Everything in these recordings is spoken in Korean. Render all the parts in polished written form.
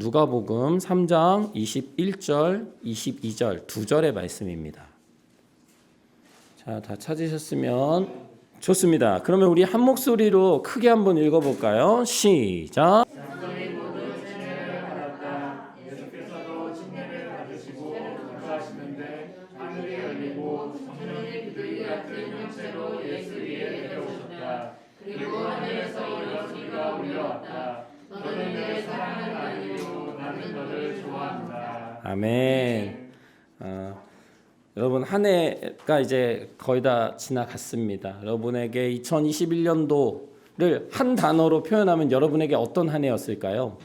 누가복음 3장 21절, 22절 두 절의 말씀입니다. 자, 다 찾으셨으면 좋습니다. 그러면 우리 한 목소리로 크게 한번 읽어볼까요? 시작. 그리고 하늘에서 이런 소리가 울려왔다. 너는 내 사랑하는 아들이요 나는 너를 좋아한다. 아멘. 여러분 한 해가 이제 거의 다 지나갔습니다. 여러분에게 2021년도를 한 단어로 표현하면 여러분에게 어떤 한 해였을까요?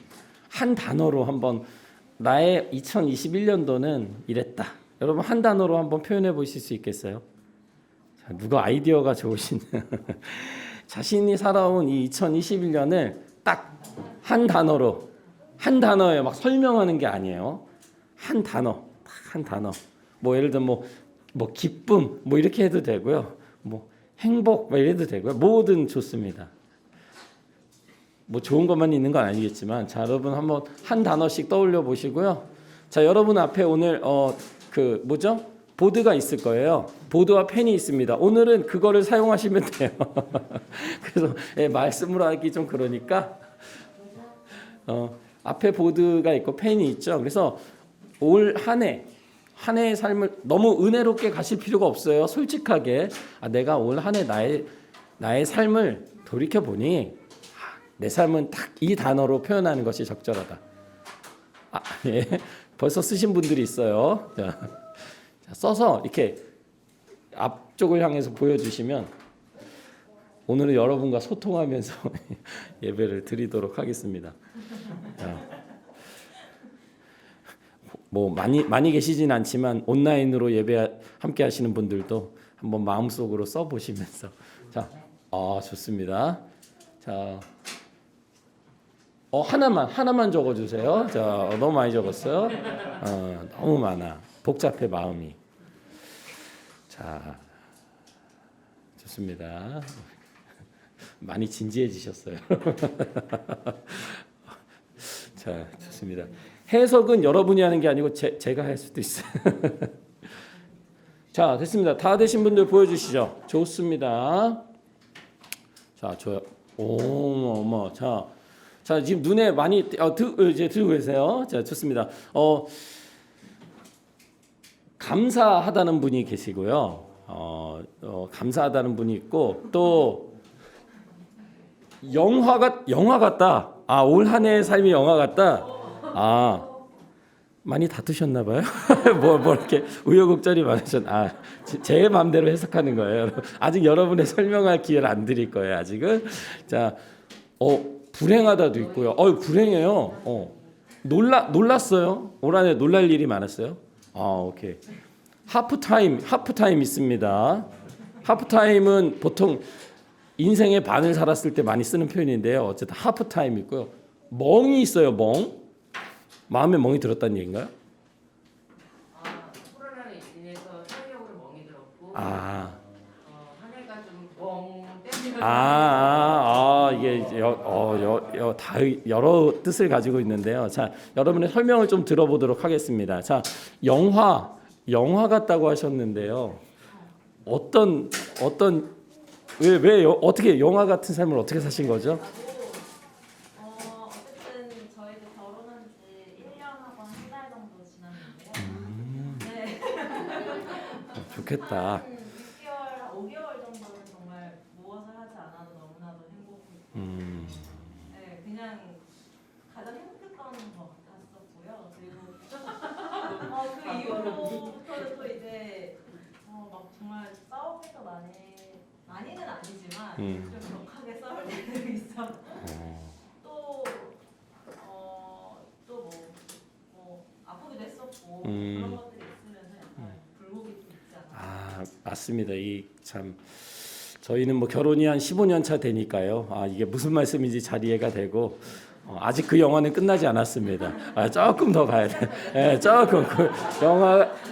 한 단어로 한번 나의 2021년도는 이랬다. 여러분 한 단어로 한번 표현해 보실 수 있겠어요? 자, 누가 아이디어가 좋으신 자신이 살아온 이 2021년을 딱 한 단어로 한 단어에 막 설명하는 게 아니에요. 한 단어, 딱 한 단어. 뭐 예를 들면 뭐 기쁨 뭐 이렇게 해도 되고요. 뭐 행복 뭐 이래도 되고요. 뭐든 좋습니다. 뭐 좋은 것만 있는 건 아니겠지만 자 여러분 한번 한 단어씩 떠올려 보시고요. 자 여러분 앞에 오늘 그 뭐죠? 보드가 있을 거예요. 보드와 펜이 있습니다. 오늘은 그거를 사용하시면 돼요. 그래서 말씀으로 하기 좀 그러니까 앞에 보드가 있고 펜이 있죠. 그래서 올 한 해의 삶을 너무 은혜롭게 가실 필요가 없어요. 솔직하게 내가 올 한 해 나의 삶을 돌이켜 보니 내 삶은 딱 이 단어로 표현하는 것이 적절하다. 예. 벌써 쓰신 분들이 있어요. 자, 써서 이렇게 앞쪽을 향해서 보여주시면 오늘은 여러분과 소통하면서 예배를 드리도록 하겠습니다. 뭐 많이 계시진 않지만 온라인으로 예배 함께 하시는 분들도 한번 마음속으로 써 보시면서 자, 좋습니다. 자, 하나만 적어 주세요. 자, 너무 많이 적었어요. 너무 많아. 복잡해 마음이. 자, 좋습니다. 많이 진지해지셨어요. 자, 좋습니다. 해석은 여러분이 하는 게 아니고 제가 할 수도 있어요. 자, 됐습니다. 다 되신 분들 보여주시죠. 좋습니다. 자, 좋아요. 어머, 자, 지금 눈에 많이 이제 들고 계세요. 자, 좋습니다. 감사하다는 분이 계시고요. 감사하다는 분이 있고 또 영화 같다. 올 한 해의 삶이 영화 같다. 많이 다투셨나 봐요. 뭐 이렇게 우여곡절이 제 마음대로 해석하는 거예요. 아직 여러분의 설명할 기회를 안 드릴 거예요. 아직은. 자, 불행하다도 있고요. 불행해요. 놀랐어요. 올 한 해 놀랄 일이 많았어요. 오케이. 하프타임 있습니다. 하프타임은 보통 인생의 반을 살았을 때 많이 쓰는 표현인데요. 어쨌든 하프타임 있고요. 멍이 있어요. 마음에 멍이 들었다는 얘기인가요? 코로나로 인해서 체력으로 멍이 들었고 한 해가 좀 멍 때문에 이게 여러 뜻을 가지고 있는데요. 자, 여러분의 설명을 좀 들어보도록 하겠습니다. 자, 영화 같다고 하셨는데요. 왜 어떻게 영화 같은 삶을 어떻게 사신 거죠? 어쨌든 저희도 결혼한 지 1년하고 한 달 정도 지났는데요. 네. 좋겠다. 6개월, 5개월 정도는 정말 무엇을 하지 않아도 너무나도 행복했고 네, 그냥 가장 행복했던 것 같았었고요. 그리고 그 이후로부터는 또 이제 막 정말 싸우기도 많이는 아니지만 좀 격하게 싸울 때도 있었고 또 아프기도 했었고 그런 것들이 있으면서 약간 굴곡이 좀 있지 않나. 맞습니다. 저희는 뭐 결혼이 한 15년 차 되니까요. 이게 무슨 말씀인지 잘 이해가 되고 아직 그 영화는 끝나지 않았습니다. 조금 더 가야 돼. 네, 조금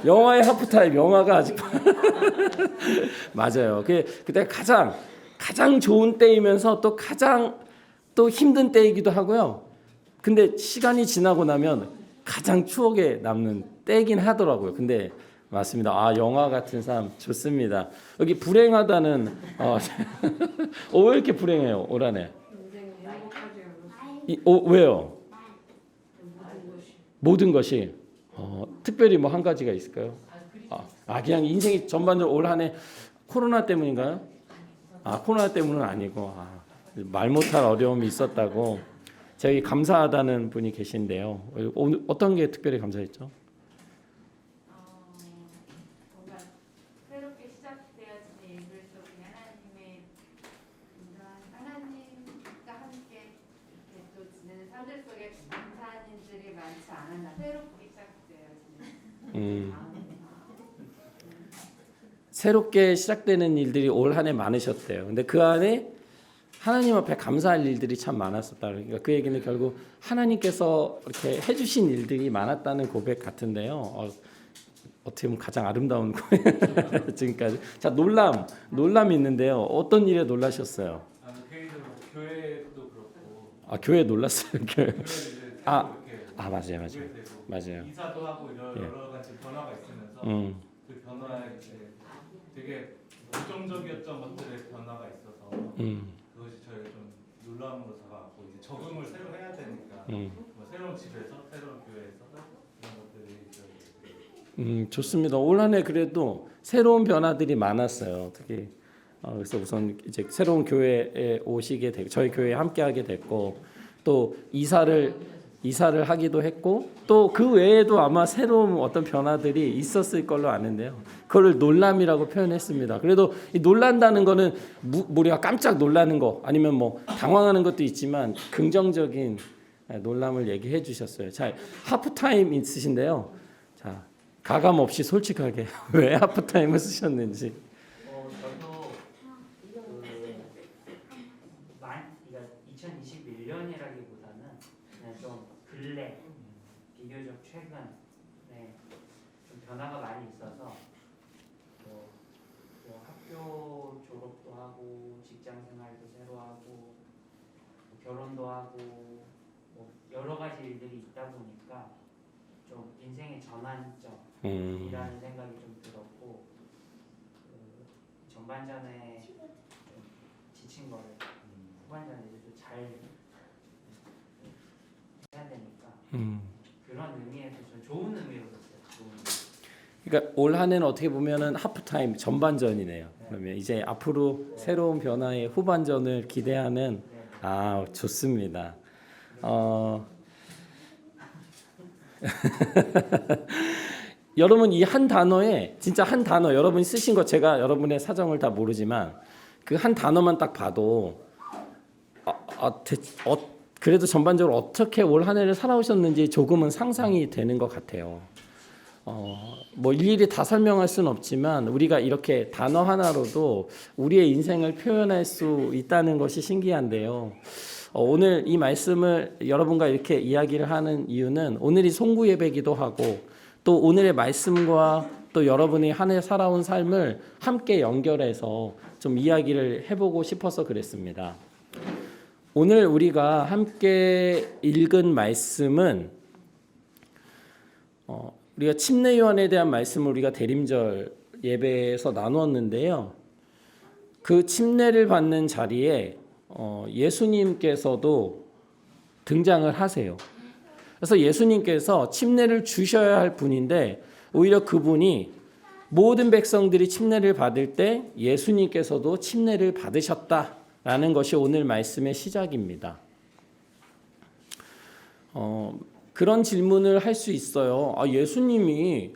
영화의 하프타임 영화가 아직 맞아요. 그때 가장 좋은 때이면서 또 가장 또 힘든 때이기도 하고요. 근데 시간이 지나고 나면 가장 추억에 남는 때긴 하더라고요. 근데 맞습니다. 아, 영화 같은 삶 좋습니다. 여기 불행하다는 왜 이렇게 불행해요? 올 한해. 왜요? 모든 것이 특별히 뭐 한 가지가 있을까요? 그냥 인생이 전반적으로 올 한해 코로나 때문인가요? 코로나 때문은 아니고 말 못할 어려움이 있었다고. 저희 감사하다는 분이 계신데요. 오늘 어떤 게 특별히 감사했죠? 뭔가 새롭게 시작되어진 일들 속에 하나님과 함께 이렇게 또 지내는 사람들 속에 감사한 일들이 많지 않았나. 새롭게 시작되어지는 새롭게 시작되는 일들이 올 한해 많으셨대요. 근데 그 안에 하나님 앞에 감사할 일들이 참 많았었다. 그러니까 그 얘기는 결국 하나님께서 이렇게 해주신 일들이 많았다는 고백 같은데요. 어떻게 보면 가장 아름다운 거예요. 지금까지. 자, 놀람이 있는데요. 어떤 일에 놀라셨어요? 교회도 그렇고. 교회 놀랐어요. 교회. 맞아요. 이사도 하고 여러 가지 변화가 있으면서 그 변화에 이제 되게 부정적이었던 것들의 변화가 있어서 그것이 저희 좀 놀라움으로 다가왔고 이제 적응을 새로 해야 되니까 뭐 새로운 집에서 새로운 교회에서 그런 것들이 좋습니다. 올 한해 그래도 새로운 변화들이 많았어요. 특히 그래서 우선 이제 새로운 교회에 오시게 되고 저희 교회에 함께하게 됐고 또 이사를 하기도 했고 또 그 외에도 아마 새로운 어떤 변화들이 있었을 걸로 아는데요. 그걸 놀람이라고 표현했습니다. 그래도 이 놀란다는 거는 우리가 깜짝 놀라는 거 아니면 뭐 당황하는 것도 있지만 긍정적인 놀람을 얘기해 주셨어요. 자, 하프타임 있으신데요. 자, 가감 없이 솔직하게 왜 하프타임을 쓰셨는지. 저도 그러니까 2021년이라기보다는 그냥 좀 근래 비교적 최근에 좀 변화가 많이 있어서 뭐 학교 졸업도 하고 직장 생활도 새로 하고 결혼도 하고 뭐 여러 가지 일들이 있다 보니까 좀 인생의 전환점이라는 생각이 좀 들었고 전반전에 좀 지친 거를 후반전에 이제 또 잘 해야 되니까 그런 의미에서 좀 좋은 의미로 봤어요. 그러니까 올 한해는 어떻게 보면은 하프타임 전반전이네요. 그러면 이제 앞으로 새로운 변화의 후반전을 기대하는 좋습니다. 여러분 이 한 단어에 진짜 한 단어 여러분이 쓰신 거 제가 여러분의 사정을 다 모르지만 그 한 단어만 딱 봐도 그래도 전반적으로 어떻게 올 한 해를 살아오셨는지 조금은 상상이 되는 것 같아요. 뭐 일일이 다 설명할 수는 없지만 우리가 이렇게 단어 하나로도 우리의 인생을 표현할 수 있다는 것이 신기한데요. 오늘 이 말씀을 여러분과 이렇게 이야기를 하는 이유는 오늘이 송구 예배기도 하고 또 오늘의 말씀과 또 여러분이 한 해 살아온 삶을 함께 연결해서 좀 이야기를 해보고 싶어서 그랬습니다. 오늘 우리가 함께 읽은 말씀은 우리가 침례 요한에 대한 말씀을 우리가 대림절 예배에서 나누었는데요. 그 침례를 받는 자리에 예수님께서도 등장을 하세요. 그래서 예수님께서 침례를 주셔야 할 분인데 오히려 그분이 모든 백성들이 침례를 받을 때 예수님께서도 침례를 받으셨다라는 것이 오늘 말씀의 시작입니다. 그런 질문을 할 수 있어요. 예수님이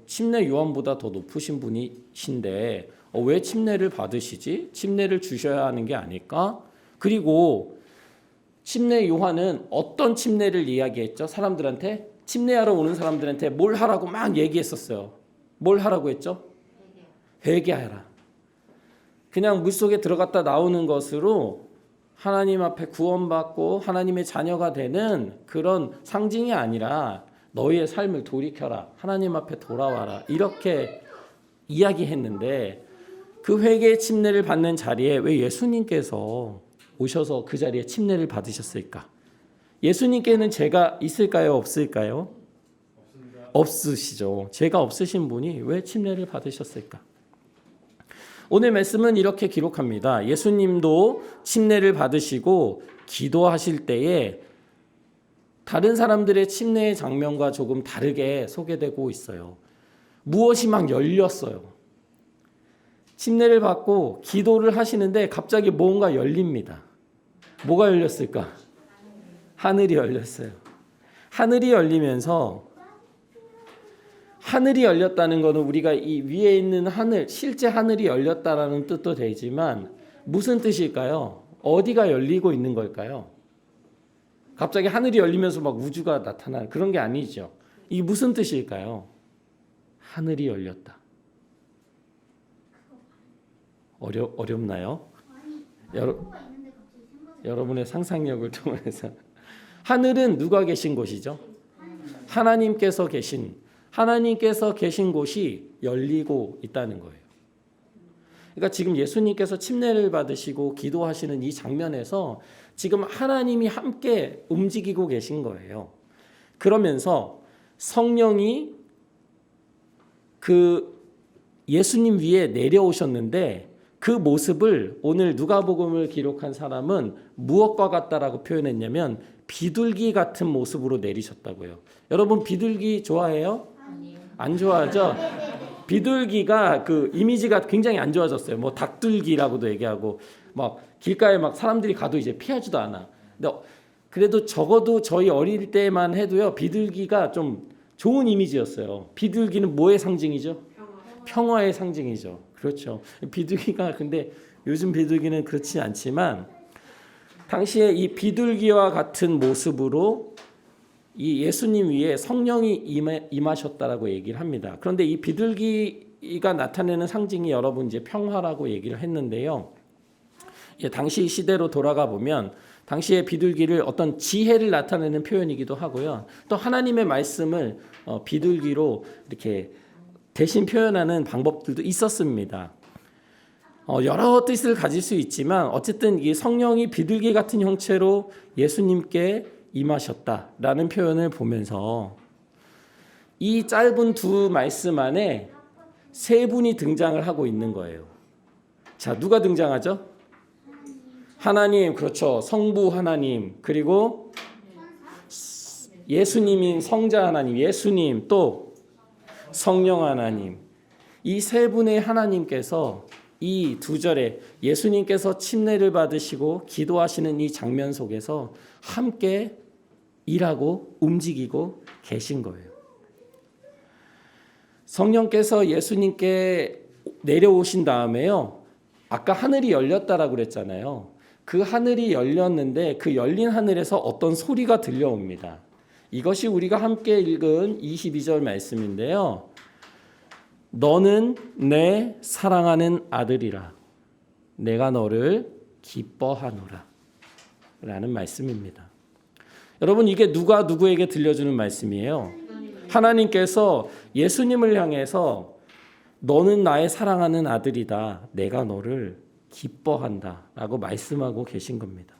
침례 요한보다 더 높으신 분이신데 왜 침례를 받으시지? 침례를 주셔야 하는 게 아닐까? 그리고 침례 요한은 어떤 침례를 이야기했죠? 사람들한테 침례하러 오는 사람들한테 뭘 하라고 막 얘기했었어요. 뭘 하라고 했죠? 회개하라. 그냥 물속에 들어갔다 나오는 것으로 하나님 앞에 구원받고 하나님의 자녀가 되는 그런 상징이 아니라 너희의 삶을 돌이켜라. 하나님 앞에 돌아와라. 이렇게 이야기했는데 그 회개의 침례를 받는 자리에 왜 예수님께서 오셔서 그 자리에 침례를 받으셨을까? 예수님께는 죄가 있을까요? 없을까요? 없습니다. 없으시죠. 죄가 없으신 분이 왜 침례를 받으셨을까? 오늘 말씀은 이렇게 기록합니다. 예수님도 침례를 받으시고 기도하실 때에 다른 사람들의 침례의 장면과 조금 다르게 소개되고 있어요. 무엇이 막 열렸어요. 침례를 받고 기도를 하시는데 갑자기 뭔가 열립니다. 뭐가 열렸을까? 하늘이 열렸어요. 하늘이 열리면서 하늘이 열렸다는 것은 우리가 이 위에 있는 하늘, 실제 하늘이 열렸다라는 뜻도 되지만 무슨 뜻일까요? 어디가 열리고 있는 걸까요? 갑자기 하늘이 열리면서 막 우주가 나타나는 그런 게 아니죠. 이게 무슨 뜻일까요? 하늘이 열렸다. 어렵나요? 여러분의 상상력을 통해서 하늘은 누가 계신 곳이죠? 하나님께서 계신 곳이 열리고 있다는 거예요. 그러니까 지금 예수님께서 침례를 받으시고 기도하시는 이 장면에서 지금 하나님이 함께 움직이고 계신 거예요. 그러면서 성령이 그 예수님 위에 내려오셨는데 그 모습을 오늘 누가복음을 기록한 사람은 무엇과 같다라고 표현했냐면 비둘기 같은 모습으로 내리셨다고요. 여러분 비둘기 좋아해요? 안 좋아하죠? 비둘기가 그 이미지가 굉장히 안 좋아졌어요. 뭐 닭둘기라고도 얘기하고 막 길가에 막 사람들이 가도 이제 피하지도 않아. 근데 그래도 적어도 저희 어릴 때만 해도요. 비둘기가 좀 좋은 이미지였어요. 비둘기는 뭐의 상징이죠? 평화의 상징이죠. 그렇죠. 비둘기가 근데 요즘 비둘기는 그렇지 않지만 당시에 이 비둘기와 같은 모습으로 이 예수님 위에 성령이 임하셨다라고 얘기를 합니다. 그런데 이 비둘기가 나타내는 상징이 여러분 이제 평화라고 얘기를 했는데요. 당시 시대로 돌아가 보면 당시의 비둘기를 어떤 지혜를 나타내는 표현이기도 하고요. 또 하나님의 말씀을 비둘기로 이렇게 대신 표현하는 방법들도 있었습니다. 여러 뜻을 가질 수 있지만 어쨌든 이 성령이 비둘기 같은 형체로 예수님께 임하셨다라는 표현을 보면서 이 짧은 두 말씀 안에 세 분이 등장을 하고 있는 거예요. 자, 누가 등장하죠? 하나님, 그렇죠. 성부 하나님, 그리고 예수님인 성자 하나님, 예수님, 또 성령 하나님. 이 세 분의 하나님께서 이 두 절에 예수님께서 침례를 받으시고 기도하시는 이 장면 속에서 함께 일하고 움직이고 계신 거예요. 성령께서 예수님께 내려오신 다음에요. 아까 하늘이 열렸다라고 그랬잖아요. 그 하늘이 열렸는데 그 열린 하늘에서 어떤 소리가 들려옵니다. 이것이 우리가 함께 읽은 22절 말씀인데요. 너는 내 사랑하는 아들이라. 내가 너를 기뻐하노라. 라는 말씀입니다. 여러분 이게 누가 누구에게 들려주는 말씀이에요? 하나님께서 예수님을 향해서 너는 나의 사랑하는 아들이다. 내가 너를 기뻐한다. 라고 말씀하고 계신 겁니다.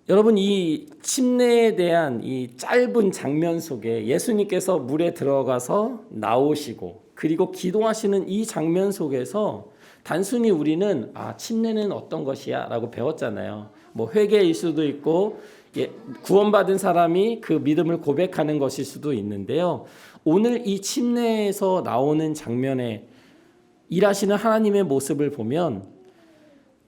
여러분 이 침례에 대한 이 짧은 장면 속에 예수님께서 물에 들어가서 나오시고 그리고 기도하시는 이 장면 속에서 단순히 우리는 침례는 어떤 것이야 라고 배웠잖아요. 뭐 회개일 수도 있고 구원받은 사람이 그 믿음을 고백하는 것일 수도 있는데요. 오늘 이 침례에서 나오는 장면에 일하시는 하나님의 모습을 보면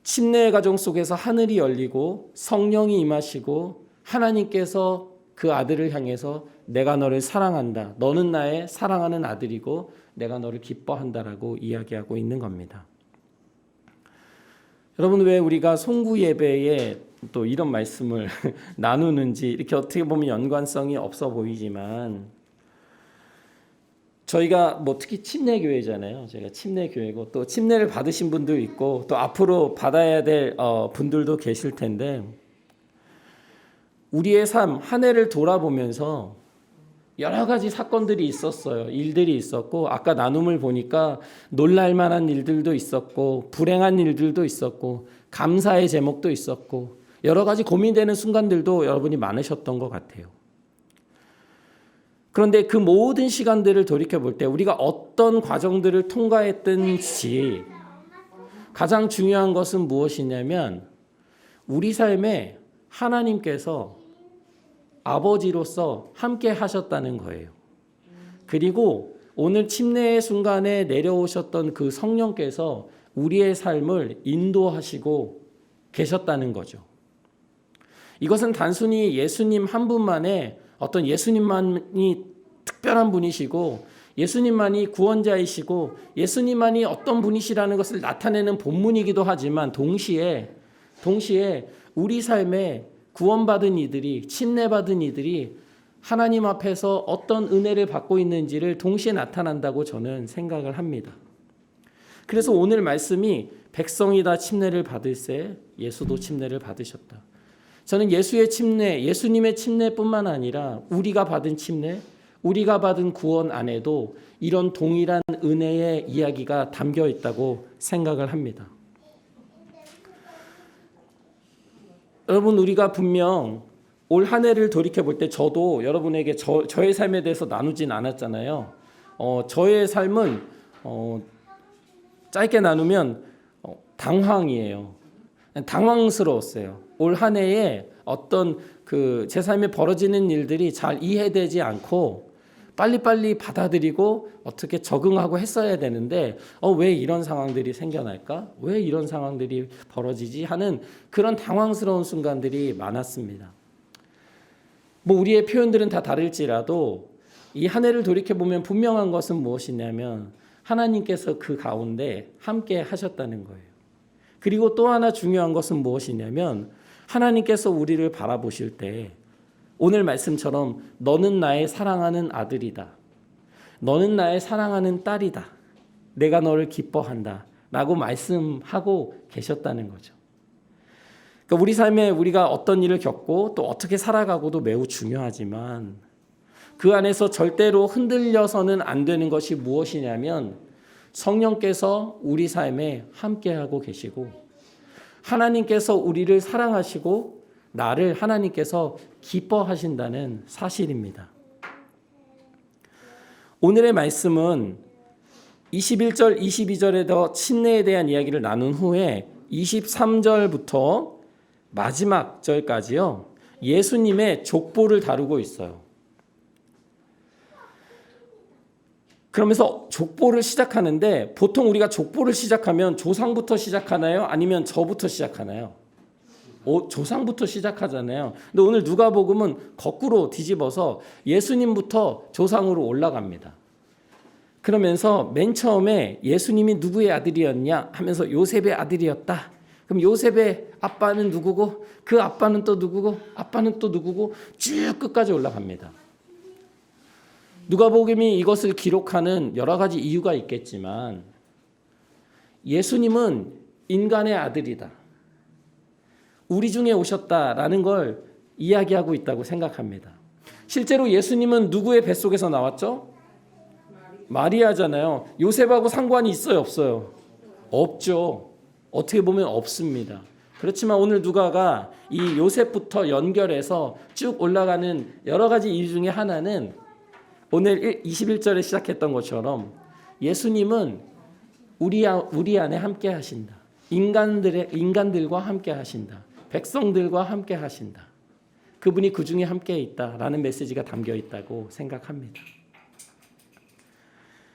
침례의 과정 속에서 하늘이 열리고 성령이 임하시고 하나님께서 그 아들을 향해서 내가 너를 사랑한다. 너는 나의 사랑하는 아들이고 내가 너를 기뻐한다라고 이야기하고 있는 겁니다. 여러분 왜 우리가 송구 예배에 또 이런 말씀을 나누는지 이렇게 어떻게 보면 연관성이 없어 보이지만 저희가 뭐 특히 침례교회잖아요. 저희가 침례교회고 또 침례를 받으신 분도 있고 또 앞으로 받아야 될 분들도 계실 텐데 우리의 삶 한 해를 돌아보면서 여러 가지 사건들이 있었어요. 일들이 있었고 아까 나눔을 보니까 놀랄 만한 일들도 있었고 불행한 일들도 있었고 감사의 제목도 있었고 여러 가지 고민되는 순간들도 여러분이 많으셨던 것 같아요. 그런데 그 모든 시간들을 돌이켜볼 때 우리가 어떤 과정들을 통과했든지 가장 중요한 것은 무엇이냐면 우리 삶에 하나님께서 아버지로서 함께 하셨다는 거예요. 그리고 오늘 침례의 순간에 내려오셨던 그 성령께서 우리의 삶을 인도하시고 계셨다는 거죠. 이것은 단순히 예수님 한 분만의 어떤 예수님만이 특별한 분이시고 예수님만이 구원자이시고 예수님만이 어떤 분이시라는 것을 나타내는 본문이기도 하지만 동시에 우리 삶에 구원받은 이들이 침례받은 이들이 하나님 앞에서 어떤 은혜를 받고 있는지를 동시에 나타난다고 저는 생각을 합니다. 그래서 오늘 말씀이 백성이 다 침례를 받을세 예수도 침례를 받으셨다. 저는 예수의 침례, 예수님의 침례뿐만 아니라 우리가 받은 침례, 우리가 받은 구원 안에도 이런 동일한 은혜의 이야기가 담겨 있다고 생각을 합니다. 여러분, 우리가 분명 올 한 해를 돌이켜볼 때 저도 여러분에게 저의 삶에 대해서 나누진 않았잖아요. 저의 삶은 짧게 나누면 당황이에요. 당황스러웠어요. 올 한 해에 어떤 제 삶에 벌어지는 일들이 잘 이해되지 않고 빨리빨리 받아들이고 어떻게 적응하고 했어야 되는데 왜 이런 상황들이 생겨날까? 왜 이런 상황들이 벌어지지? 하는 그런 당황스러운 순간들이 많았습니다. 우리의 표현들은 다 다를지라도 이 한 해를 돌이켜보면 분명한 것은 무엇이냐면 하나님께서 그 가운데 함께 하셨다는 거예요. 그리고 또 하나 중요한 것은 무엇이냐면 하나님께서 우리를 바라보실 때 오늘 말씀처럼 너는 나의 사랑하는 아들이다. 너는 나의 사랑하는 딸이다. 내가 너를 기뻐한다. 라고 말씀하고 계셨다는 거죠. 그러니까 우리 삶에 우리가 어떤 일을 겪고 또 어떻게 살아가고도 매우 중요하지만 그 안에서 절대로 흔들려서는 안 되는 것이 무엇이냐면 성령께서 우리 삶에 함께하고 계시고 하나님께서 우리를 사랑하시고 나를 하나님께서 기뻐하신다는 사실입니다. 오늘의 말씀은 21절, 22절에 더 침례에 대한 이야기를 나눈 후에 23절부터 마지막 절까지요. 예수님의 족보를 다루고 있어요. 그러면서 족보를 시작하는데 보통 우리가 족보를 시작하면 조상부터 시작하나요? 아니면 저부터 시작하나요? 조상부터 시작하잖아요. 근데 오늘 누가복음은 거꾸로 뒤집어서 예수님부터 조상으로 올라갑니다. 그러면서 맨 처음에 예수님이 누구의 아들이었냐 하면서 요셉의 아들이었다. 그럼 요셉의 아빠는 누구고 그 아빠는 또 누구고 아빠는 또 누구고 쭉 끝까지 올라갑니다. 누가복음이 이것을 기록하는 여러 가지 이유가 있겠지만 예수님은 인간의 아들이다. 우리 중에 오셨다라는 걸 이야기하고 있다고 생각합니다. 실제로 예수님은 누구의 뱃속에서 나왔죠? 마리아잖아요. 요셉하고 상관이 있어요, 없어요? 없죠. 어떻게 보면 없습니다. 그렇지만 오늘 누가가 이 요셉부터 연결해서 쭉 올라가는 여러 가지 이유 중에 하나는 오늘 21절에 시작했던 것처럼 예수님은 우리 안에 함께 하신다. 인간들과 함께 하신다. 백성들과 함께 하신다. 그분이 그 중에 함께 있다라는 메시지가 담겨 있다고 생각합니다.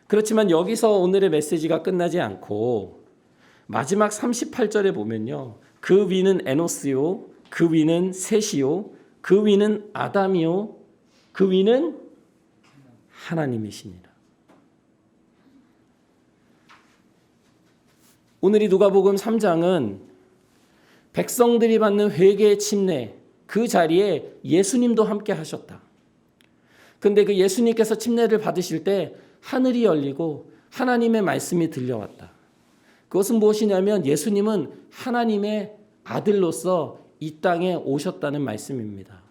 그렇지만 여기서 오늘의 메시지가 끝나지 않고 마지막 38절에 보면요. 그 위는 에노스요. 그 위는 셋이요. 그 위는 아담이요. 그 위는 하나님이시니라. 오늘 이 누가복음 3장은 백성들이 받는 회개의 침례 그 자리에 예수님도 함께 하셨다. 그런데 그 예수님께서 침례를 받으실 때 하늘이 열리고 하나님의 말씀이 들려왔다. 그것은 무엇이냐면 예수님은 하나님의 아들로서 이 땅에 오셨다는 말씀입니다.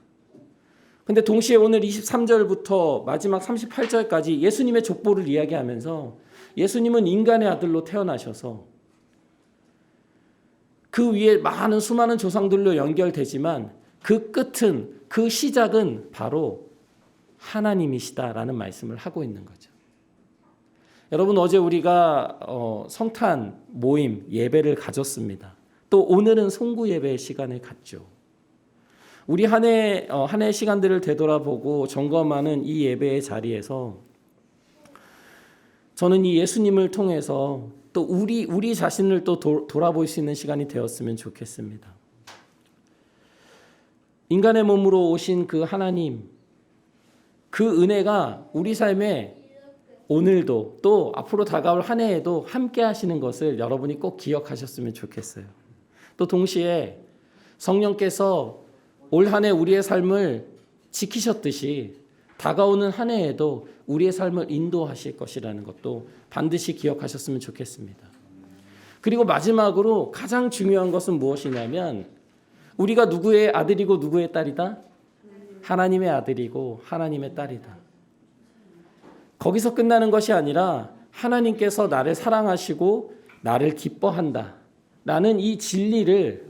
근데 동시에 오늘 23절부터 마지막 38절까지 예수님의 족보를 이야기하면서 예수님은 인간의 아들로 태어나셔서 그 위에 많은 수많은 조상들로 연결되지만 그 끝은, 그 시작은 바로 하나님이시다라는 말씀을 하고 있는 거죠. 여러분, 어제 우리가 성탄 모임 예배를 가졌습니다. 또 오늘은 송구 예배 시간을 갖죠. 우리 한 해 시간들을 되돌아보고 점검하는 이 예배의 자리에서 저는 이 예수님을 통해서 또 우리 자신을 또 돌아볼 수 있는 시간이 되었으면 좋겠습니다. 인간의 몸으로 오신 그 하나님, 그 은혜가 우리 삶에 오늘도 또 앞으로 다가올 한 해에도 함께 하시는 것을 여러분이 꼭 기억하셨으면 좋겠어요. 또 동시에 성령께서 올 한 해 우리의 삶을 지키셨듯이 다가오는 한 해에도 우리의 삶을 인도하실 것이라는 것도 반드시 기억하셨으면 좋겠습니다. 그리고 마지막으로 가장 중요한 것은 무엇이냐면 우리가 누구의 아들이고 누구의 딸이다? 하나님의 아들이고 하나님의 딸이다. 거기서 끝나는 것이 아니라 하나님께서 나를 사랑하시고 나를 기뻐한다 라는 이 진리를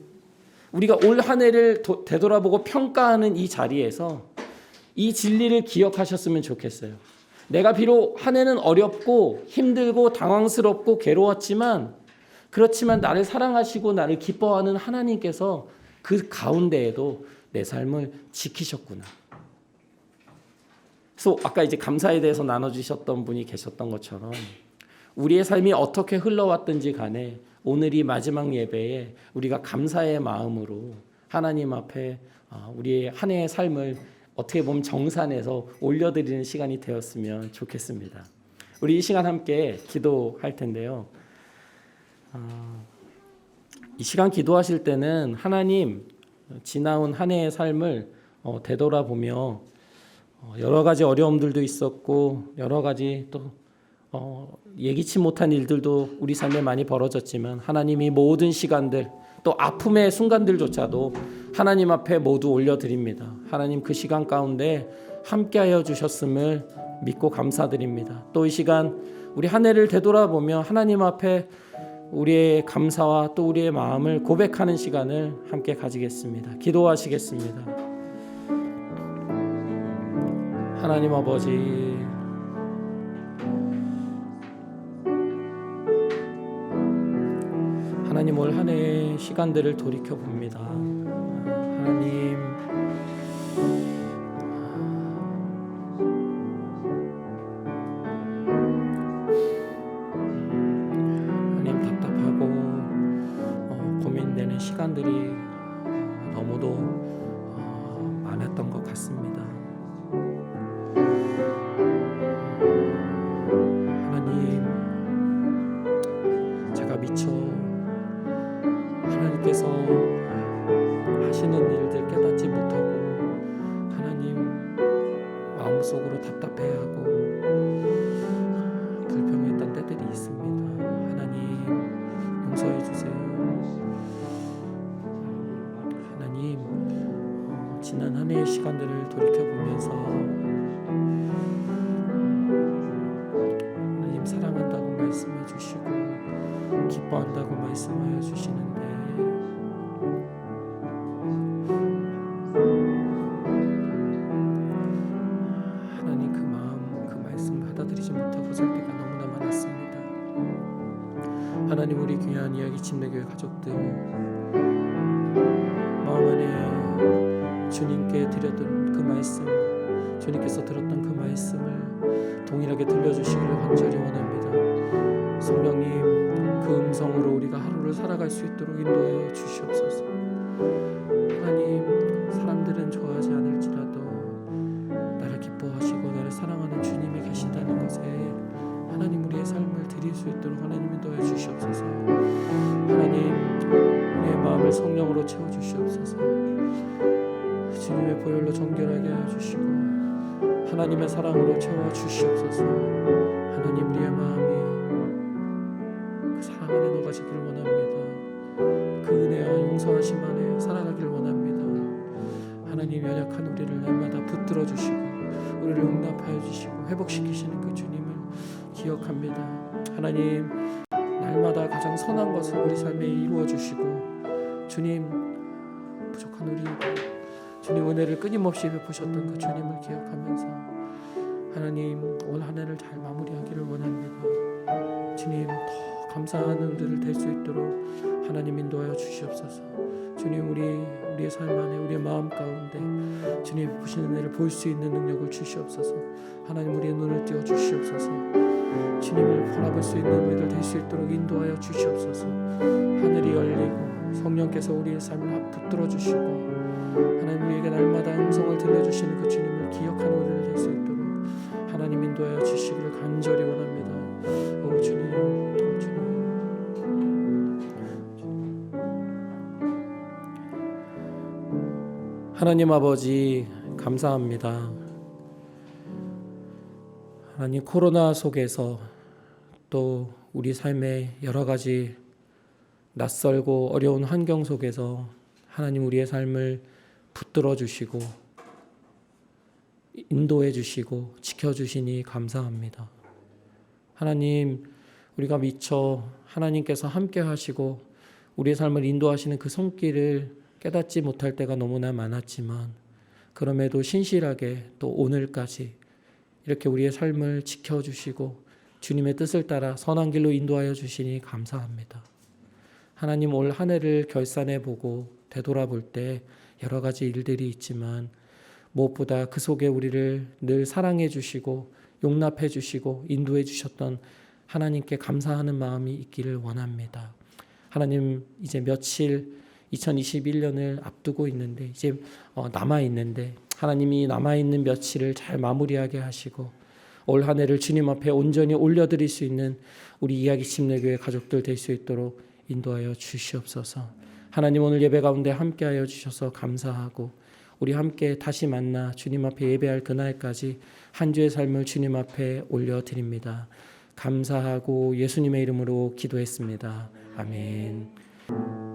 우리가 올 한 해를 되돌아보고 평가하는 이 자리에서 이 진리를 기억하셨으면 좋겠어요. 내가 비록 한 해는 어렵고 힘들고 당황스럽고 괴로웠지만 그렇지만 나를 사랑하시고 나를 기뻐하는 하나님께서 그 가운데에도 내 삶을 지키셨구나. 그래서 아까 이제 감사에 대해서 나눠주셨던 분이 계셨던 것처럼 우리의 삶이 어떻게 흘러왔든지 간에 오늘이 마지막 예배에 우리가 감사의 마음으로 하나님 앞에 우리의 한 해의 삶을 어떻게 보면 정산해서 올려드리는 시간이 되었으면 좋겠습니다. 우리 이 시간 함께 기도할 텐데요. 이 시간 기도하실 때는 하나님 지나온 한 해의 삶을 되돌아보며 여러 가지 어려움들도 있었고 여러 가지 또 예기치 못한 일들도 우리 삶에 많이 벌어졌지만 하나님이 모든 시간들 또 아픔의 순간들조차도 하나님 앞에 모두 올려드립니다. 하나님 그 시간 가운데 함께하여 주셨음을 믿고 감사드립니다. 또 이 시간 우리 한 해를 되돌아보며 하나님 앞에 우리의 감사와 또 우리의 마음을 고백하는 시간을 함께 가지겠습니다. 기도하시겠습니다. 하나님 아버지, 하나님 올 한 해의 시간들을 돌이켜봅니다. 하나님 답답하고 고민되는 시간들이 너무도 많았던 것 같습니다. 하나님, 제가 미처 하나님께서 하시는 일들 깨닫지 못하고 하나님 마음속으로 답답해하고 불평했던 때들이 있습니다. 하나님 용서해 주세요. 하나님 지난 한 해의 시간들을 돌이켜보면서 하나님 사랑한다고 말씀해 주시고 기뻐한다고 말씀하여 주시는데 하나님 그 마음, 그 말씀 받아들이지 못하고 살 때가 너무나 많았습니다. 하나님 우리 귀한 이야기 침례교회 가족들 마음 안에 주님께 드렸던 그 말씀, 주님께서 들었던 그 말씀을 동일하게 들려주시기를 간절히 원합니다. 성령님 그 음성으로 우리가 하루를 살아갈 수 있도록 인도하여 주시옵소서. 하나님 사람들은 좋아하지 않을지라도 나를 기뻐하시고 나를 사랑하는 주님이 계신다는 것에 하나님 우리의 삶을 드릴 수 있도록 하나님 인도해 주시옵소서. 하나님 우리의 마음을 성령으로 채워주시옵소서. 주님의 보혈로 정결하게 하여 주시고 하나님의 사랑으로 채워주시옵소서. 하나님 우리의 마음이 그 사랑 안에 녹아지길 원합니다. 그 은혜와 용서하심 안에 살아가길 원합니다. 하나님 연약한 우리를 날마다 붙들어 주시고 우리를 응답하여 주시고 회복시키시는 그 주님을 기억합니다. 하나님 날마다 가장 선한 것을 우리 삶에 이루어 주시고 주님 부족한 우리 주님 은혜를 끊임없이 베푸셨던 그 주님을 기억하면서 하나님 올 한 해를 잘 마무리하기를 원합니다. 주님 더 감사한 은혜를 될 수 있도록 하나님 인도하여 주시옵소서. 주님 우리의 삶 안에 우리의 마음 가운데 주님 베푸신 은혜를 볼 수 있는 능력을 주시옵소서. 하나님 우리의 눈을 띄워 주시옵소서. 주님을 바라볼 수 있는 우리들 될 수 있도록 인도하여 주시옵소서. 하늘이 열리고 성령께서 우리의 삶을 붙들어 주시고 하나님 우리에게 날마다 음성을 들려주시는 그 주님을 기억하는 우리들 될 수 있도록 하나님 인도하여 주시기를 간절히 원합니다. 오 주님, 오 주님. 하나님 아버지 감사합니다. 하나님 코로나 속에서 또 우리 삶의 여러 가지 낯설고 어려운 환경 속에서 하나님 우리의 삶을 붙들어 주시고 인도해 주시고 지켜 주시니 감사합니다. 하나님 우리가 미처 하나님께서 함께 하시고 우리의 삶을 인도하시는 그 손길을 깨닫지 못할 때가 너무나 많았지만 그럼에도 신실하게 또 오늘까지 이렇게 우리의 삶을 지켜주시고 주님의 뜻을 따라 선한 길로 인도하여 주시니 감사합니다. 하나님 올 한 해를 결산해 보고 되돌아볼 때 여러 가지 일들이 있지만 무엇보다 그 속에 우리를 늘 사랑해 주시고 용납해 주시고 인도해 주셨던 하나님께 감사하는 마음이 있기를 원합니다. 하나님 이제 며칠 2021년을 앞두고 있는데 이제 남아 있는데 하나님이 남아 있는 며칠을 잘 마무리하게 하시고 올 한 해를 주님 앞에 온전히 올려드릴 수 있는 우리 이야기 침례교회 가족들 될 수 있도록 인도하여 주시옵소서. 하나님 오늘 예배 가운데 함께하여 주셔서 감사하고 우리 함께 다시 만나 주님 앞에 예배할 그날까지 한 주의 삶을 주님 앞에 올려드립니다. 감사하고 예수님의 이름으로 기도했습니다. 아멘.